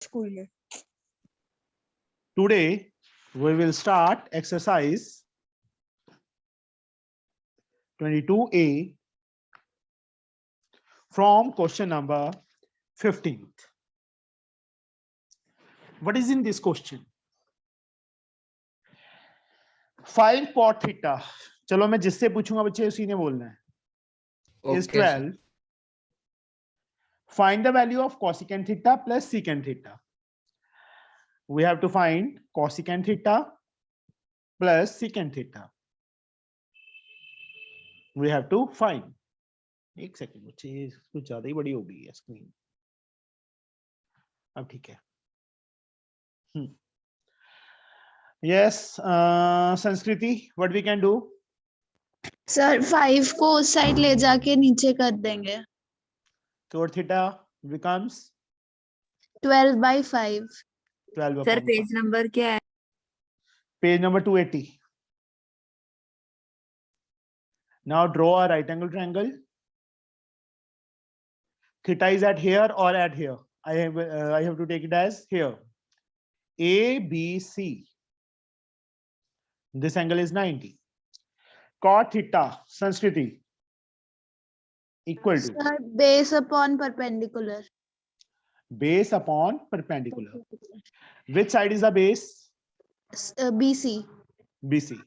School में। Today we will start exercise 22A from question number 15th. What is in this question? Find cot theta. चलो मैं जिससे पूछूंगा बच्चे उसी ने बोलना है. Is 12. Find the value of cosecant theta plus secant theta. We have to find cosecant theta plus secant theta. We have to find. एक सेकंड बच्चे ये कुछ ज्यादा ही बड़ी हो गई है स्क्रीन. अब ठीक है. Yes, संस्कृति, what we can do? Sir 5 को उस साइड ले जाके नीचे कर देंगे. Cot theta becomes 12/5. 12 sir upon page number क्या है? page number 280. Now draw a right angle triangle. Theta is at here or at here. I have to take it as here. A B C. This angle is 90. Cot theta, Sanskriti, equal to sir base upon perpendicular. base upon perpendicular. Which side is the base? BC. BC.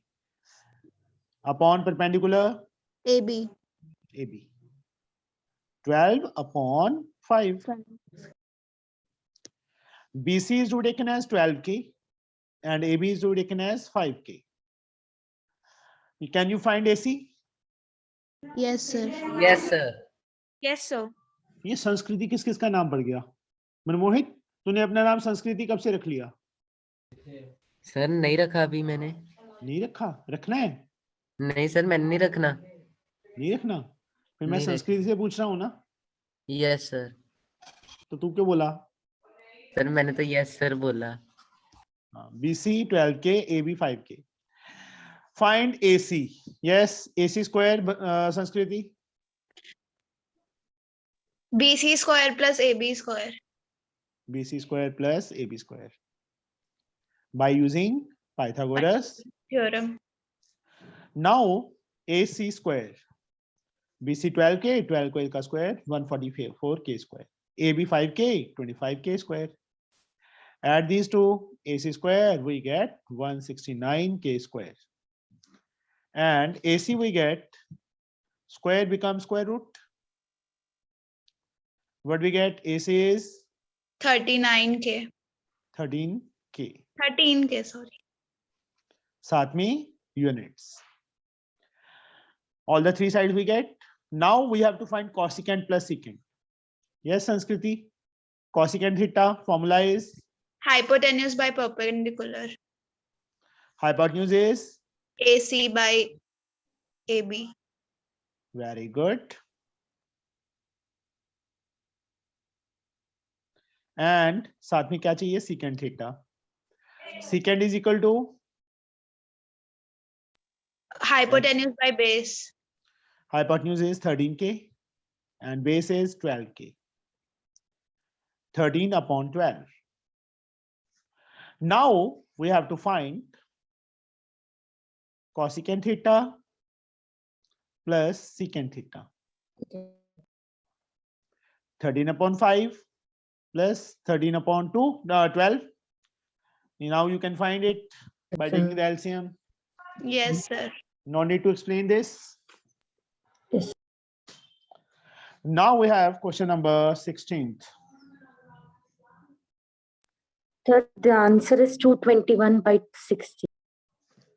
Upon perpendicular? AB. AB. 12 upon 5. BC is to be taken as 12K and AB is to be taken as 5K. Can you find AC? Yes sir. Yes, sir. Yes sir. ये संस्कृति किस किस का नाम पड़ गया? मनमोहित, तूने अपना नाम संस्कृति कब से रख लिया? सर नहीं रखा अभी मैंने. नहीं रखा, रखना है? नहीं सर मैंने नहीं रखना. नहीं रखना? फिर मैं नहीं रख- संस्कृति से पूछ रहा हूँ ना, यस सर. तो तू क्यों बोला? सर मैंने तो यस सर बोला. BC 12K, AB 5K. Find AC. Yes, AC square, संस्कृति. BC square plus AB square. BC square plus AB square. By using Pythagoras Theorem. Now AC square. BC 12K, 12K का square 144K square. AB 5K, 25K square. Add these two, AC square we get 169K square. And AC we get square becomes square root. What we get? AC is 39K. 13K. 13K sorry. साथ में units. All the three sides we get. Now we have to find cosecant plus secant. Yes, Sanskriti. Cosecant theta formula is Hypotenuse by perpendicular. hypotenuse is AC by AB. very good. And साथ में क्या चाहिए? Secant theta. Secant is equal to Hypotenuse by base. hypotenuse is 13K and base is 12K. 13 upon 12. Now we have to find cosecant theta plus secant theta. 13 upon 5 plus 13 upon 2, 12. Now you can find it by taking the LCM. Yes sir. No need to explain this. Yes. Now we have question number 16th. Sir, the answer is 221/60.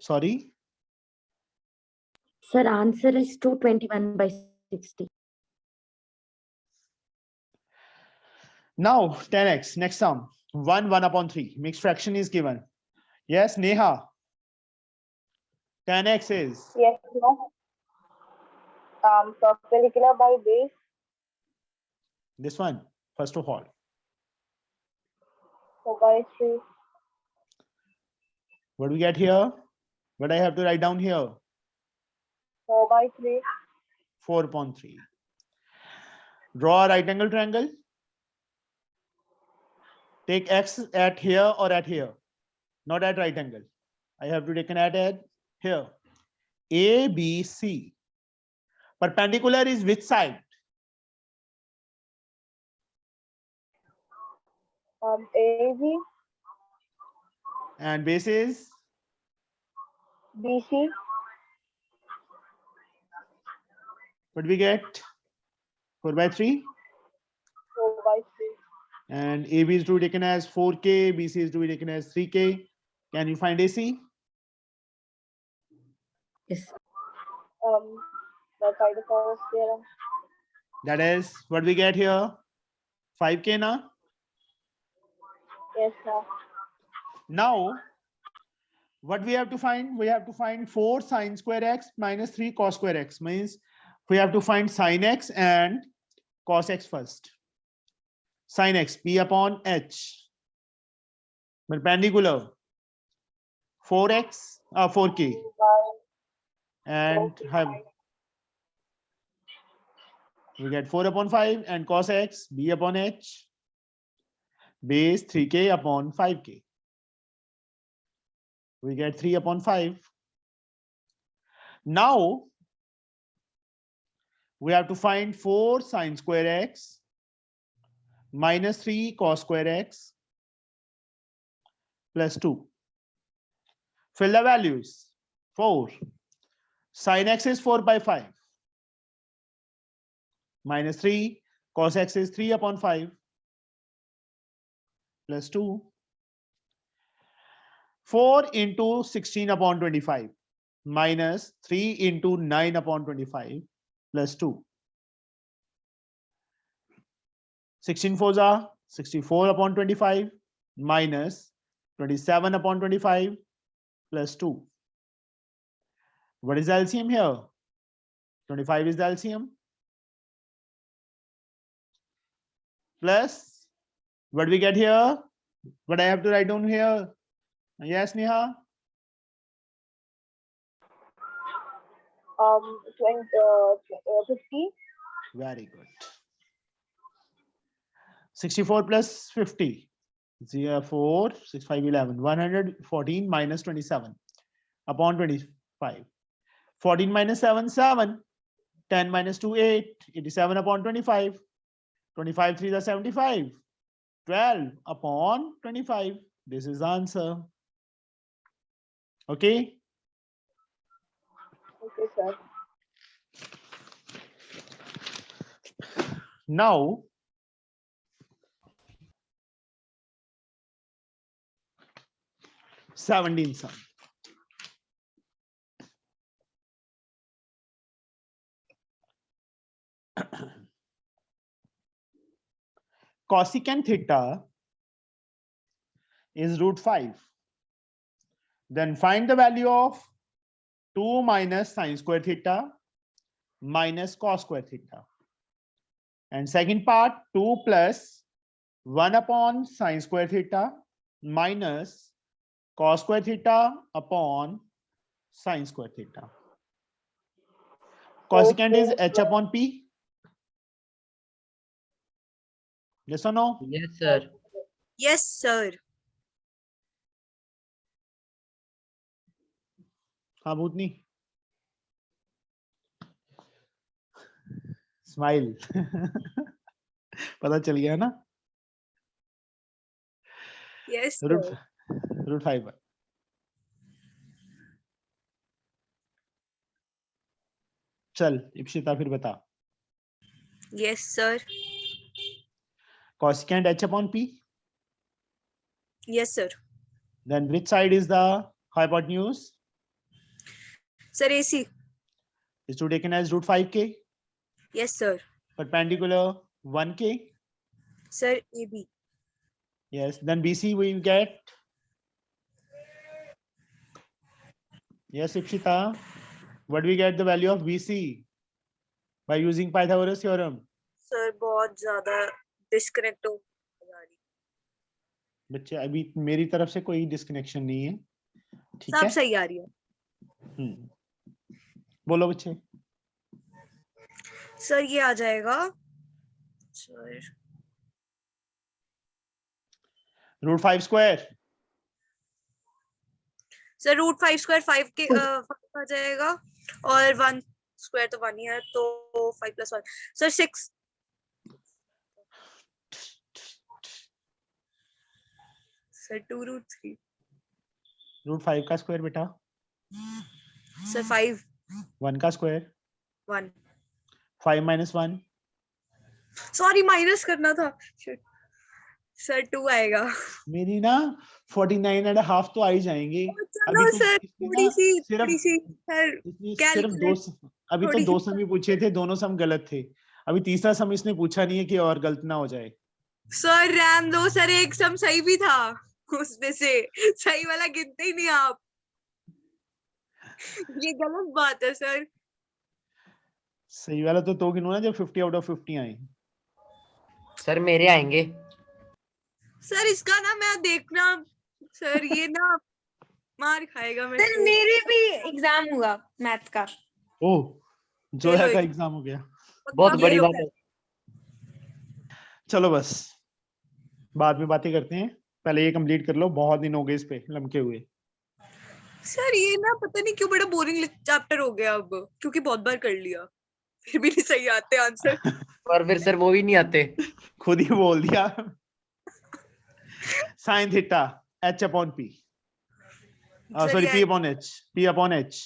Sorry. Sir, answer is 221/60. Now 10x, next sum. 1 upon 3. Mixed fraction is given. Yes, Neha. 10x is Yes, no. Perpendicular by base. this one, first of all. 4/3. What do we get here? What I have to write down here? 4/3. 4 upon 3. Draw a right angle triangle. take x at here or at here, not at right angle. I have to take an at here. A, B, C. Perpendicular is which side? AB, And base is BC, what we get? 4/3. 4/3. And AB is to be taken as 4K, BC is to be taken as 3K. Can you find AC? Yes. The Pythagoras theorem. That is what we get here. 5K now. Yes, sir. Now, what we have to find? We have to find 4 sine square x minus 3 cos square x. Means we have to find sine x and cos x first. Sine x, P upon H. Perpendicular. 4x, 4K. 2 by And 4K. have we get 4/5 and cos x, B upon H. Base 3K upon 5K. We get 3/5. Now we have to find 4 sine square x minus 3 cos square x plus 2. Fill the values. 4. Sine x is 4/5. Minus 3 cos x is 3/5 plus 2. 4 into 16/25 minus 3 into 9/25 plus 2. 16 fours are 64/25 minus 27/25 plus 2. What is the LCM here? 25 is the LCM. Plus, what we get here? What I have to write down here? Yes, Neha? 50. Very good. 64 plus 50. 0, 4, 6, 5, 11. 114 minus 27 upon 25. 14 minus 7, 7. 10 minus 2, 8. 87/25. 25, 3 is 75. 12/25. This is the answer. Okay. Okay, sir. Now, #17 sum. Cosecant theta is √5. Then find the value of 2 minus sine square theta minus cos square theta. And second part, 2 plus 1 upon sine square theta minus cos square theta upon sine square theta. Cosecant is H upon P. Yes or no? Yes, sir. Yes, sir. हाँ भूतनी smile पता चल गया ना Yes, root sir. √5 चल इप्सिता फिर बता Yes, sir. cosecant H upon P, Yes, sir. then which side is the hypotenuse? Sir, AC. Is to taken as √5K, Yes, sir. perpendicular 1K. Sir, AB. Yes, then BC we get. Yes, Ipshita. What we get the value of BC by using Pythagoras theorem? Sir, बहुत ज़्यादा disconnect हो जा रही। बच्चे अभी मेरी तरफ से कोई डिस्कनेक्शन नहीं है, ठीक सब है? सही आ रही है। बोलो बच्चे। सर ये आ जाएगा। Sir root 5 square sir root 5 square 5 के 5 आ जाएगा और 1 स्क्वायर तो 1 ही है तो 5 + 1 सर 6 सर 2 रूट 3 रूट 5 का स्क्वायर बेटा सर 5 1 का स्क्वायर 1 5 - 1 सॉरी माइनस करना था Shit. सर 2 आएगा मेरी ना 49.5 तो आ ही जाएंगे। चलो अभी तो सर इसने थोड़ी ना सी सिर्फ सर इसने सिर्फ कैलकुलेट अभी तो थोड़ी 2 सी सम ही पूछे थे, दोनों सम गलत थे। अभी तीसरा सम इसने पूछा नहीं है कि और गलत ना हो जाए। सर रैम दो सर एक सम सही भी था उसमें से सही वाला गिनते ही नहीं आप ये गलत बात है सर सही वाला तो गिनो ना जब 50/50 आए। सर मेरे आएंगे। सर इसका ना मैं देखना सर ये ना मार खाएगा मेरे सर से मेरे भी एग्जाम हुआ मैथ का। ओह जोया लो का एक- एग्जाम हो गया। बहुत ये बड़ी लो बात है। चलो बस बाद में बातें करते हैं, पहले ये कंप्लीट कर लो, बहुत दिन हो गए इस पे लमके हुए। सर ये ना पता नहीं क्यों बड़ा बोरिंग चैप्टर हो गया अब क्योंकि बहुत बार कर लिया फिर भी नहीं सही आते आंसर और फिर सर वो भी नहीं आते। खुद ही बोल दिया। sin theta h/p sorry p/h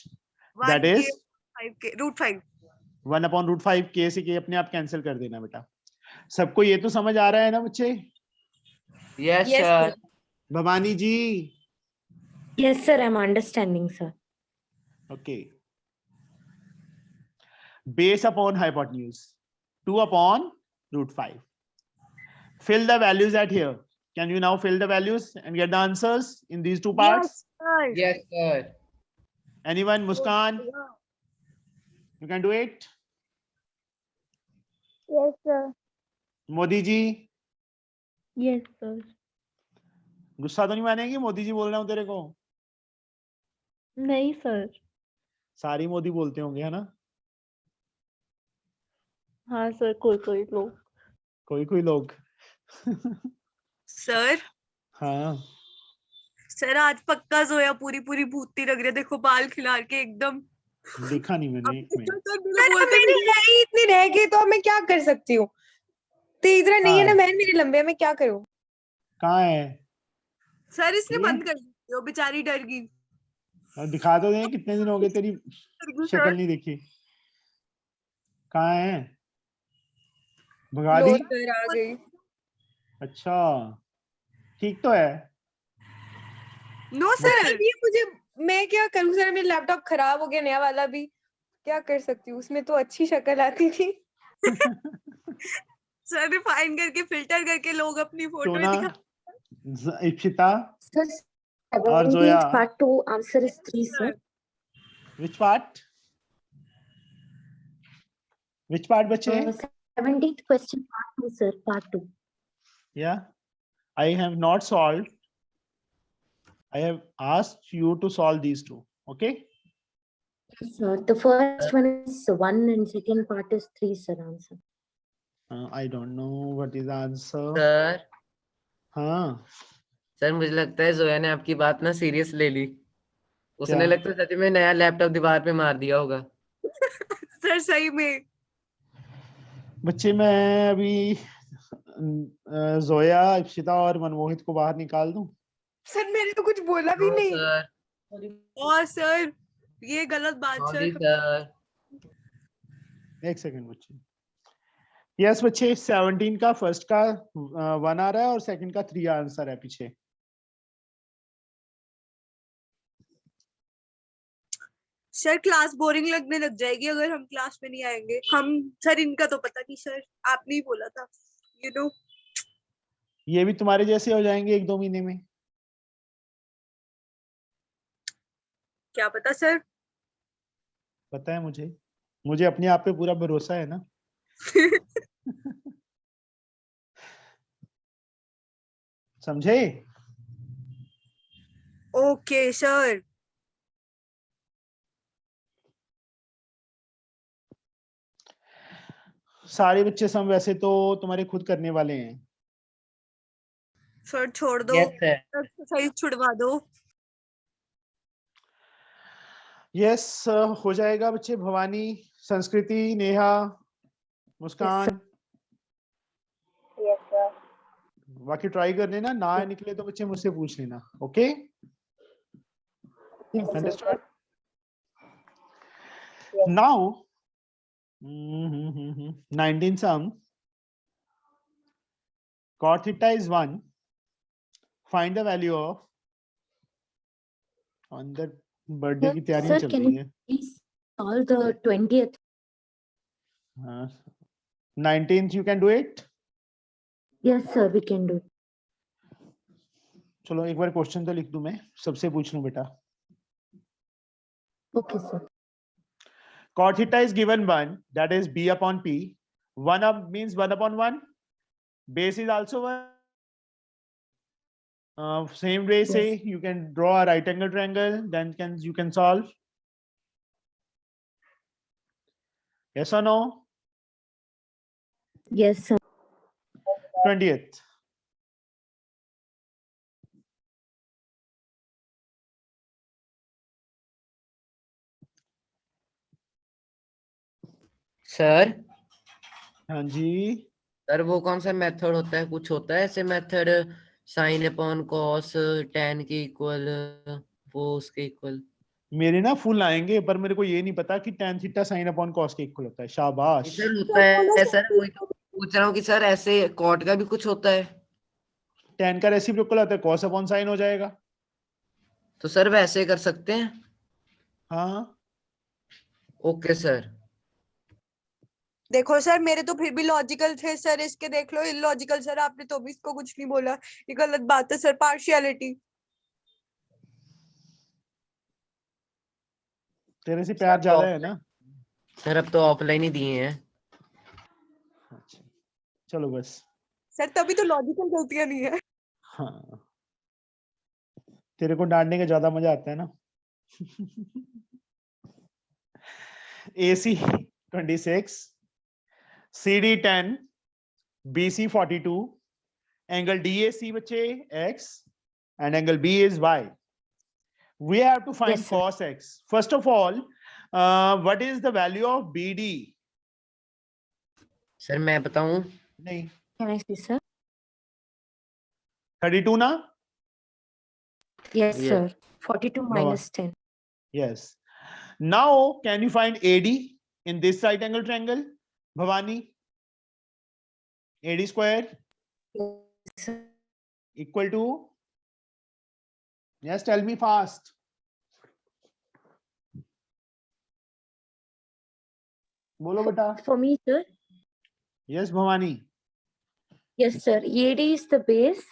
that is 5 root 5 1/√5 k से k अपने आप कैंसिल कर देना बेटा। सबको ये तो समझ आ रहा है ना बच्चे? Yes Yes, sir. sir. Bhavani ji Yes, sir, I'm understanding, sir. okay. Base upon hypotenuse 2/√5. Fill the values at here. Can you now fill the values and get the answers in these two parts? Sir yes sir. Anyone? Muskan, you can do it. Yes, sir. Modi ji Yes, sir. गुस्सा तो नहीं मानेगी? मोदी जी बोल रहा हूँ तेरे को। नहीं सर। सारी मोदी बोलते होंगे है ना? हाँ सर, कोई कोई लोग। सर हाँ सर आज पक्का जोया पूरी पूरी भूती लग रही है देखो बाल खिला के एकदम देखा नहीं मैंने, एक मिनट। सर मुझे सर बोलते मेरी है ही इतनी रह गई तो अब मैं क्या कर सकती हूँ। तीसरा नहीं है ना, मैं मेरे लंबे मैं क्या करूँ। कहाँ है? सर इसने ये? बंद कर दी वो बेचारी डर गई और दिखा तो दे, कितने दिन हो गए तेरी शक्ल नहीं देखी। कहाँ है? भगा लो दी? सर आ गई। अच्छा ठीक तो है। नो सर अब ये मुझे मैं क्या करूँ सर, मेरा लैपटॉप खराब हो गया नया वाला भी, क्या कर सकती हूँ। उसमें तो अच्छी शक्ल आती थी। सर रिफाइन करके फिल्टर करके लोग अपनी फोटो सोना, दिखा इप्सिता Sir, और Zoya. 17th part 2 answer is 3, sir. Which part? Which part बच्चे? 17th question part 2, sir, part 2. Yeah, I have not solved. I have asked you to solve these two. Okay. Yes, sir. The first one is 1 and second part is 3, sir, answer. I don't know what is the answer. Sir हाँ sir मुझे लगता है जोया ने आपकी बात ना serious ले ली। उसने क्या? लगता है सच में नया लैपटॉप दीवार पे मार दिया होगा। सर सही में बच्चे मैं अभी जोया, इप्सिता और मनमोहित को बाहर निकाल दूं? सर मैंने तो कुछ बोला भी नो नहीं। सर। और सर ये गलत बात सॉरी सर सर। एक सेकंड बच्चे। यस बच्चे 17 का फर्स्ट का 1 आ रहा है और सेकंड का 3 आंसर है पीछे। सर क्लास बोरिंग लगने लग जाएगी अगर हम क्लास में नहीं आएंगे हम सर इनका तो पता नहीं सर आपने ही बोला था यू नो ये भी तुम्हारे जैसे हो जाएंगे 1-2 महीने में। क्या पता सर पता है मुझे अपने आप पे पूरा भरोसा है ना। समझे? ओके सर सारे बच्चे सम वैसे तो तुम्हारे खुद करने वाले हैं। सर छोड़ दो, यस सर। एक्सरसाइज छुड़वा दो। यस हो जाएगा बच्चे। भवानी, संस्कृति, नेहा, मुस्कान, Yes, sir. बाकी ट्राई कर लेना, ना निकले तो बच्चे मुझसे पूछ लेना। Okay, Yes, sir. Understood. Yes. Now 19 sum, cot theta is 1, find the value of, on the birthday की तैयारी Sir, चल can रही you है। please solve the 20th? 19th you can do it। Yes, sir, we can do. चलो एक बार question तो लिख दूं मैं, सबसे पूछ लूं बेटा। Okay, sir. Cot theta is given 1, that is b upon p. 1 up means 1 upon 1. Base is also 1. Same way, say you can draw a right angle triangle, then you can solve. Yes or no? Yes, sir. 20th. Sir हाँ जी, sir वो कौन सा method होता है, कुछ होता है ऐसे method, sine upon cos tan के इक्वल, वो उसके इक्वल? मेरे ना फुल आएंगे, पर मेरे को ये नहीं पता कि tan theta sin upon cos के इक्वल होता है। शाबाश। सर होता है सर, वही तो पूछ रहा हूँ कि सर ऐसे कॉट का भी कुछ होता है? tan का रेसिप्रोकल होता है, cos अपॉन sin हो जाएगा। तो सर वैसे कर सकते हैं? हाँ, ओके सर। देखो सर, मेरे तो फिर भी लॉजिकल थे सर, इसके देख लो इलॉजिकल। सर आपने तो भी इसको कुछ नहीं बोला, ये गलत बात है सर, पार्शियलिटी। तेरे से प्यार ज्यादा है ना। सर अब तो ऑफलाइन ही दिए हैं। अच्छा, चलो बस। सर तभी तो लॉजिकल गलतियां नहीं है। हाँ, तेरे को डांटने का ज्यादा मजा आता है ना। AC 26, CD 10, BC 42, angle DAC बच्चे X and angle B is Y. We have to find Yes, sir. cos X. First of all, what is the value of BD? Sir मैं बताऊं? नहीं, Can I see, sir? 32 ना? Yes, Yes. sir. 42 minus 10. Yes. Now, can you find AD in this right angle triangle? Bhavani? AD square Yes, sir. equal to? Yes, tell me fast. बोलो बेटा। For me, sir. Yes, Bhavani. Yes, sir. AD is the base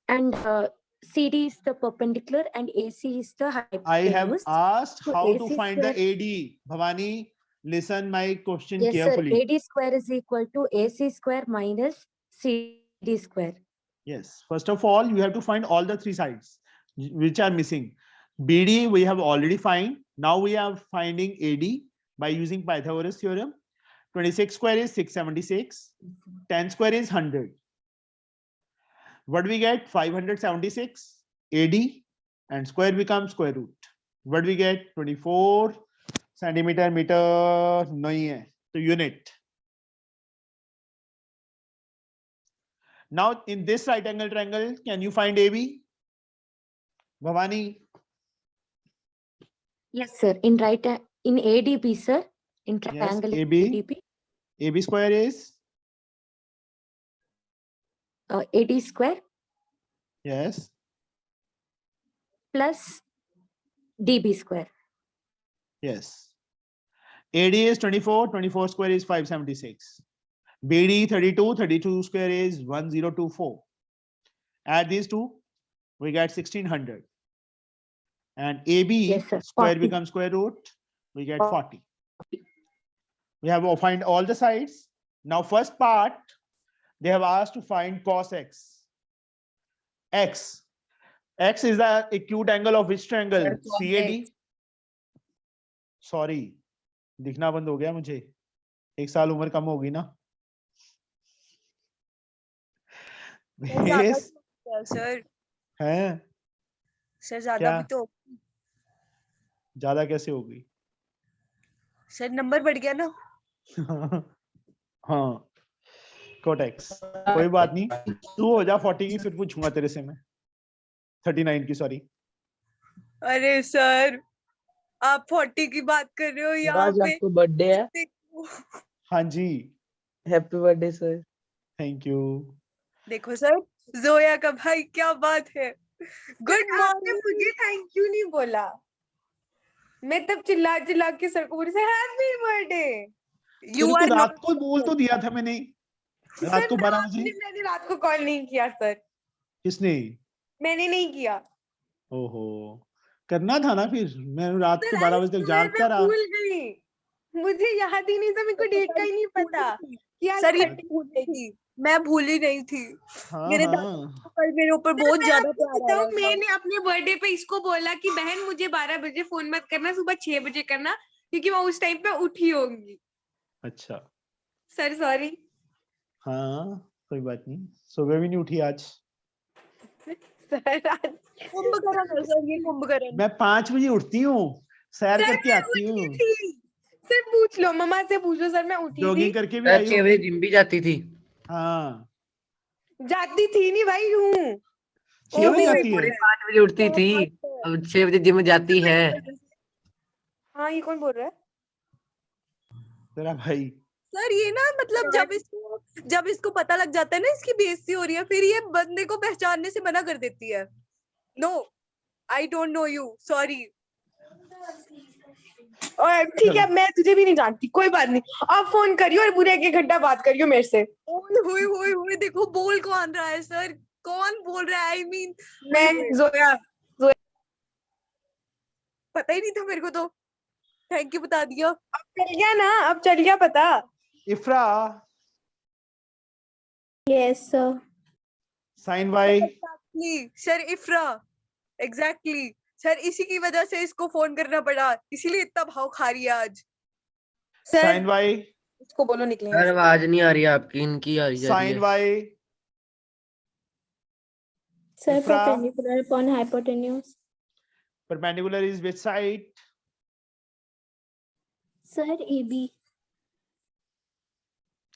and CD is the perpendicular and AC is the I have hypotenuse. asked So how to AC find the square- AD. Bhavani, listen my question Yes, carefully. sir. AD square is equal to AC square minus CD square. Yes, first of all, you have to find all the three sides which are missing. BD we have already find. Now we are finding AD by using Pythagoras theorem. 26 square is 676. 10 square is 100. What we get? 576 AD and square becomes square root. What we get? 24 centimeter meter नहीं है तो unit. Now in this right angle triangle, can you find AB? Bhavani? Yes, sir. In ADB, sir. In Yes, triangle AB. ADB, AB square is? AD square Yes. plus DB square. Yes. AD is 24, 24 square is 576. BD 32, 32 square is 1024. Add these two, we get 1600. And AB Yes, sir. square 40. becomes square root, we get 40. We have to find all the sides. Now first part, they have asked to find cos X. X is the acute angle of which triangle? Sir, cos CAD. X. Sorry, दिखना बंद हो गया मुझे, एक साल उम्र कम होगी ना। ज्यादा Base सर हैं? सर ज्यादा क्या? भी तो ज्यादा कैसे होगी? सर नंबर बढ़ गया ना। हाँ, कोटेक्स कोई बात नहीं, तू हो जा 40 की, फिर पूछूंगा तेरे से मैं 39 की, सॉरी। अरे सर आप 40 की बात कर रहे हो यहाँ आज पे। आपको बर्थडे है। देखो हाँ जी, happy birthday sir. Thank you. देखो सर, जोया का भाई, क्या बात है। गुड आपने मॉर्निंग। मुझे थैंक यू नहीं बोला। मैं तब चिल्ला चिल्ला के सर को बोली सर हैप्पी बर्थडे। यू तेरे को आर रात नॉट। को बोल तो दिया था मैंने, रात सर को 12 बजे। मैंने रात को कॉल नहीं किया सर, किसने? मैंने नहीं किया। ओहो, करना था ना फिर, मैं रात को सर 12 आई बजे तक स्वेयर जागता मैं रहा। भूल गई, मुझे याद ही नहीं था, मेरे को डेट का ही नहीं पता कि आज सर ये 30 भूली थी, मैं भूली नहीं थी। हाँ मेरे दादा हाँ, को कल मेरे ऊपर बहुत मैं ज्यादा आपको प्यार बताऊं, आया था। मैंने अपने बर्थडे पे इसको बोला कि बहन मुझे 12 बजे फोन मत करना, सुबह 6 बजे करना, क्योंकि मैं उस टाइम पे उठी होंगी। अच्छा, सर सॉरी। हाँ कोई बात नहीं, सुबह भी नहीं उठी आज। सर आज कुंभकर्ण है सर, ये कुंभकर्ण। मैं 5 बजे उठती हूँ, सैर सर करके मैं आती उठी हूँ, थी। सर पूछ लो, मम्मा से पूछो, सर मैं उठी थी। जॉगिंग करके भी सर आई 6 हूँ। बजे जिम भी जाती थी। हाँ, जाती थी नहीं भाई, हूँ। 6 बजे जाती है। पूरे 5 बजे उठती थी, अब 6 बजे जिम जाती है। हाँ ये कौन बोल रहा है? तेरा भाई। सर ये ना मतलब जब इसको पता लग जाता है ना इसकी बेइज्जती हो रही है, फिर ये बंदे को पहचानने से मना कर देती है। No, I don't know you, sorry. और ठीक है, मैं तुझे भी नहीं जानती, कोई बात नहीं। आप फोन करियो और पूरे 1 घंटा बात करियो मेरे से। ओए होए होए होए, देखो बोल कौन रहा है सर, कौन बोल रहा है? आई मीन मैं जोया। पता ही नहीं था मेरे को तो, थैंक यू बता दिया। अब चल गया ना, अब चल गया पता। Ifra, Yes, sir. Sine y. Exactly sir, Ifra, exactly sir, इसी की वजह से इसको फोन करना पड़ा, इसीलिए इतना भाव खा रही है आज। सर साइन वाई, इसको बोलो निकले सर यहाँ से। आवाज नहीं आ रही आपकी, इनकी आ रही जा रही साइन है। Y. Sir, Ifra, perpendicular upon hypotenuse. perpendicular is which side? Sir, AB.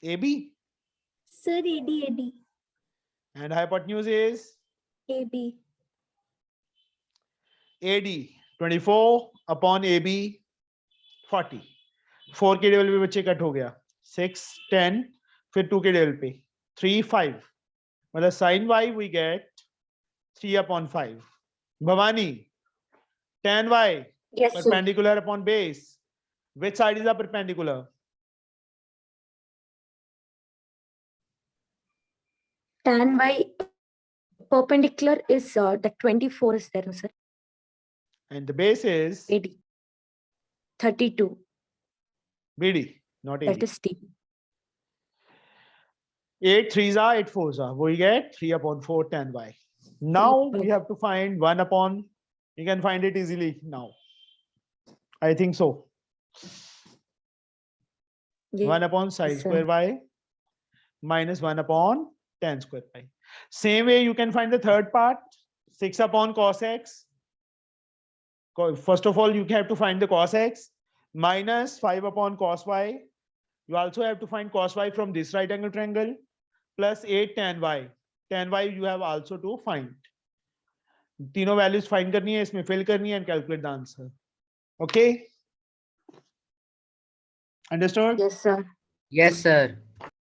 AB. Sir, AD. And hypotenuse is AB. AD. 24 upon AB 40. 4 के टेबल पे बच्चे कट हो गया, 6 10, फिर 2 के टेबल पे 3 5, मतलब sin y we get 3 upon 5. Bhavani, tan y Yes, sir. perpendicular upon base, which side is the perpendicular? Tan y perpendicular is the 24 is there, sir. And the base is AD. 32. BD, not That AD. is T. 8 3s are 8 4s are, we get 3 upon 4 tan y. Now we have to find 1 upon, you can find it easily now, I think so. 1 upon sine Yes, sir. square y minus 1 upon tan square y. Same way you can find the third part, 6 upon cos x. First of all, you have to find the cos x minus 5 upon cos y. You also have to find cos y from this right angle triangle plus 8 tan y. Tan y you have also to find. तीनों values find करनी है, इसमें fill करनी है and calculate the answer. Okay? Understood? Yes, sir. Yes sir.